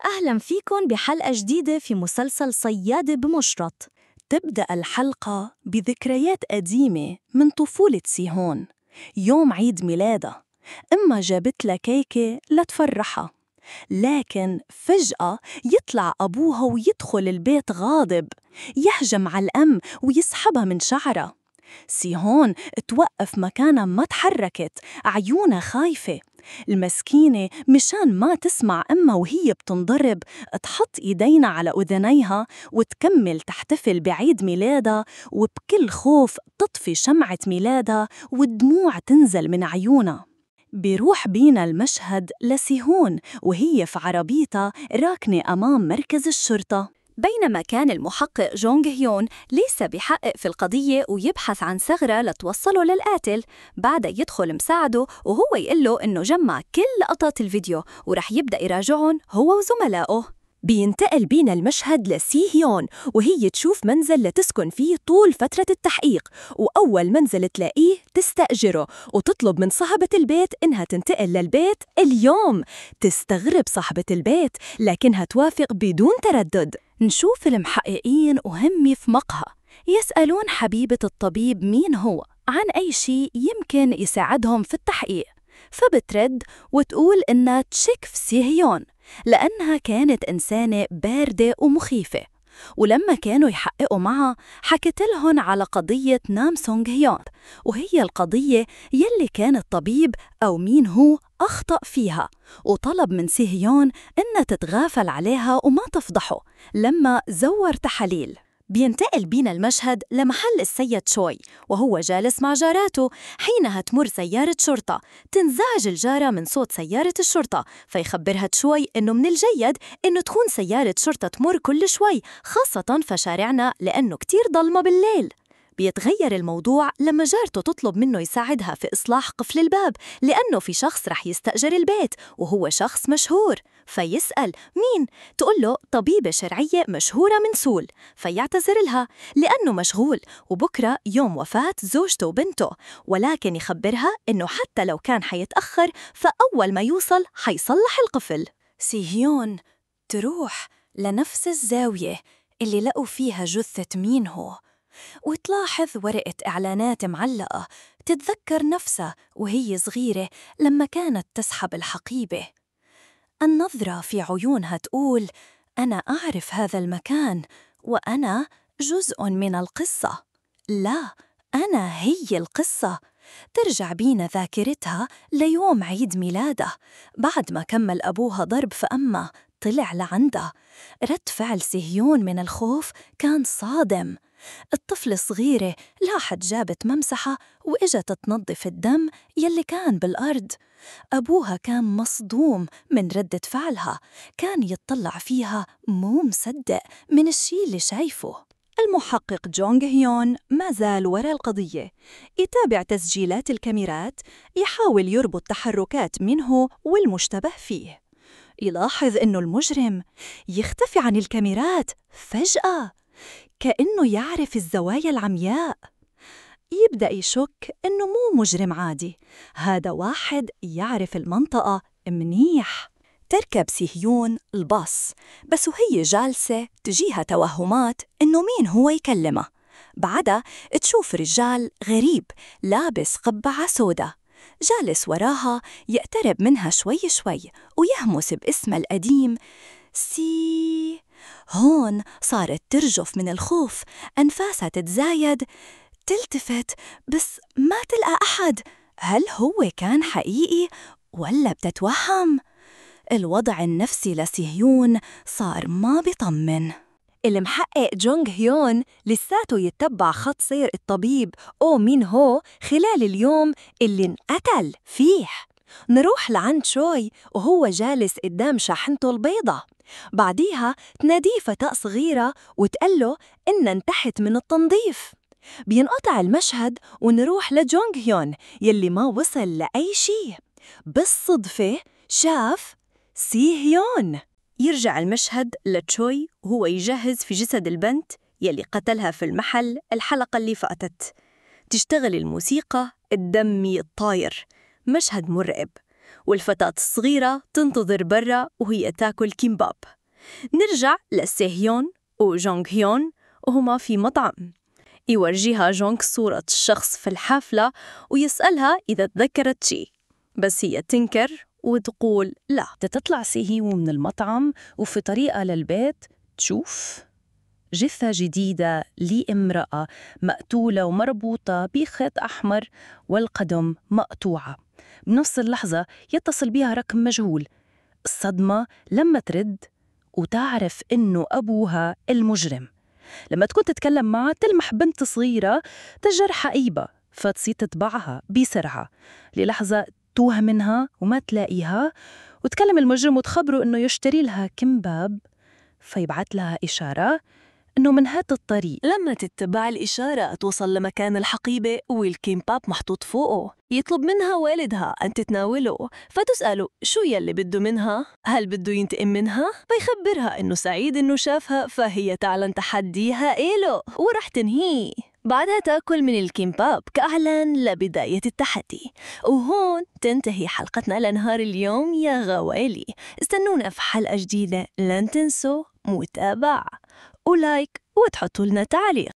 أهلاً فيكن بحلقة جديدة في مسلسل صيادة بمشرط. تبدأ الحلقة بذكريات قديمة من طفولة سيهون. يوم عيد ميلادها أمها جابت لها كيكة لتفرحها، لكن فجأة يطلع أبوها ويدخل البيت غاضب، يهجم على الأم ويسحبها من شعرها. سيهون توقف مكانها، ما تحركت، عيونها خايفة. المسكينة مشان ما تسمع أمها وهي بتنضرب تحط إيدينا على أذنيها وتكمل تحتفل بعيد ميلادها، وبكل خوف تطفي شمعة ميلادها والدموع تنزل من عيونها. بيروح بينا المشهد لسيهون وهي في عربيتها راكنة أمام مركز الشرطة. بينما كان المحقق جونغ هيون لسه بيحقق في القضية ويبحث عن ثغرة لتوصله للقاتل، بعدها يدخل مساعده وهو يقله إنه جمع كل لقطات الفيديو ورح يبدأ يراجعهم هو وزملائه. بينتقل بينا المشهد لسي هيون وهي تشوف منزل لتسكن فيه طول فترة التحقيق، وأول منزل تلاقيه تستأجره وتطلب من صاحبة البيت إنها تنتقل للبيت اليوم. تستغرب صاحبة البيت لكنها توافق بدون تردد. نشوف المحققين وهم في مقهى يسألون حبيبة الطبيب مين هو عن أي شيء يمكن يساعدهم في التحقيق، فبترد وتقول إنها تشك في سي هيون لأنها كانت إنسانة باردة ومخيفة. ولما كانوا يحققوا معها حكت لهم على قضية نام سونغ هيون، وهي القضية يلي كان الطبيب أو مين هو أخطأ فيها، وطلب من سي هيون إنها تتغافل عليها وما تفضحه لما زور تحاليل. بينتقل بينا المشهد لمحل السيد شوي وهو جالس مع جاراته، حينها تمر سيارة شرطة. تنزعج الجارة من صوت سيارة الشرطة، فيخبرها شوي إنه من الجيد إنه تكون سيارة شرطة تمر كل شوي، خاصة في شارعنا لأنه كتير ضلمة بالليل. بيتغير الموضوع لما جارته تطلب منه يساعدها في إصلاح قفل الباب، لأنه في شخص رح يستأجر البيت وهو شخص مشهور. فيسأل مين؟ تقول له طبيبة شرعية مشهورة من سول، فيعتذر لها لأنه مشغول وبكرة يوم وفاة زوجته وبنته، ولكن يخبرها إنه حتى لو كان حيتأخر فأول ما يوصل حيصلح القفل. سيهيون تروح لنفس الزاوية اللي لقوا فيها جثة مين هو، وتلاحظ ورقة إعلانات معلقة تتذكر نفسها وهي صغيرة لما كانت تسحب الحقيبة. النظرة في عيونها تقول أنا أعرف هذا المكان وأنا جزء من القصة. لا، أنا هي القصة. ترجع بينا ذاكرتها ليوم عيد ميلاده بعد ما كمل أبوها ضرب في أمه طلع لعندها. رد فعل سيهيون من الخوف كان صادم. الطفلة الصغيرة لاحت جابت ممسحة وإجت تنظف الدم يلي كان بالأرض. أبوها كان مصدوم من ردة فعلها، كان يتطلع فيها مو مصدق من الشي اللي شايفه. المحقق جونغ هيون ما زال وراء القضية، يتابع تسجيلات الكاميرات، يحاول يربط تحركات منه والمشتبه فيه. يلاحظ إنه المجرم يختفي عن الكاميرات فجأة كأنه يعرف الزوايا العمياء. يبدأ يشك إنه مو مجرم عادي، هذا واحد يعرف المنطقة منيح. تركب سيهيون الباص، بس وهي جالسة تجيها توهمات إنه مين هو يكلمها. بعدها تشوف رجال غريب لابس قبعة سودا جالس وراها، يقترب منها شوي شوي ويهمس باسمها القديم سي. هون صارت ترجف من الخوف، أنفاسها تتزايد، تلتفت بس ما تلقى أحد. هل هو كان حقيقي ولا بتتوهم؟ الوضع النفسي لسيهيون صار ما بيطمن. المحقق جونغ هيون لساته يتبع خط سير الطبيب أو مين هو خلال اليوم اللي انقتل فيه. نروح لعند شوي وهو جالس قدام شاحنته البيضة. بعديها تناديه فتاة صغيرة وتقله إنها انتحت من التنظيف. بينقطع المشهد ونروح لجونغ هيون يلي ما وصل لأي شيء. بالصدفة شاف سي هيون. يرجع المشهد لتشوي وهو يجهز في جسد البنت يلي قتلها في المحل الحلقة اللي فاتت. تشتغل الموسيقى، الدم الطاير، مشهد مرعب. والفتاة الصغيرة تنتظر برا وهي تاكل كيمباب. نرجع لسيهيون وجونغ هيون وهما في مطعم. يورجيها جونغ صورة الشخص في الحفلة ويسألها إذا تذكرت شي، بس هي تنكر وتقول لا. تطلع سيهيو من المطعم وفي طريقة للبيت تشوف جثة جديدة لامرأة مقتولة ومربوطة بخيط أحمر والقدم مقطوعة. بنفس اللحظة يتصل بها رقم مجهول. الصدمة لما ترد وتعرف إنه أبوها المجرم. لما تكون تتكلم معها تلمح بنت صغيرة تجر حقيبة، فتصير تتبعها بسرعة للحظة توه منها وما تلاقيها، وتكلم المجرم وتخبره إنه يشتري لها كمباب، فيبعت لها إشارة إنه من هات الطريق. لما تتبع الإشارة توصل لمكان الحقيبة والكيمباب محطوط فوقه. يطلب منها والدها أن تتناوله، فتسأله شو يلي بده منها؟ هل بده ينتقم منها؟ فيخبرها إنه سعيد إنه شافها، فهي تعلن تحديها إله ورح تنهيه. بعدها تاكل من الكيمباب كإعلان لبداية التحدي. وهون تنتهي حلقتنا لنهار اليوم يا غوالي. استنونا في حلقة جديدة، لن تنسوا متابعة ولايك وتحطوا لنا تعليق.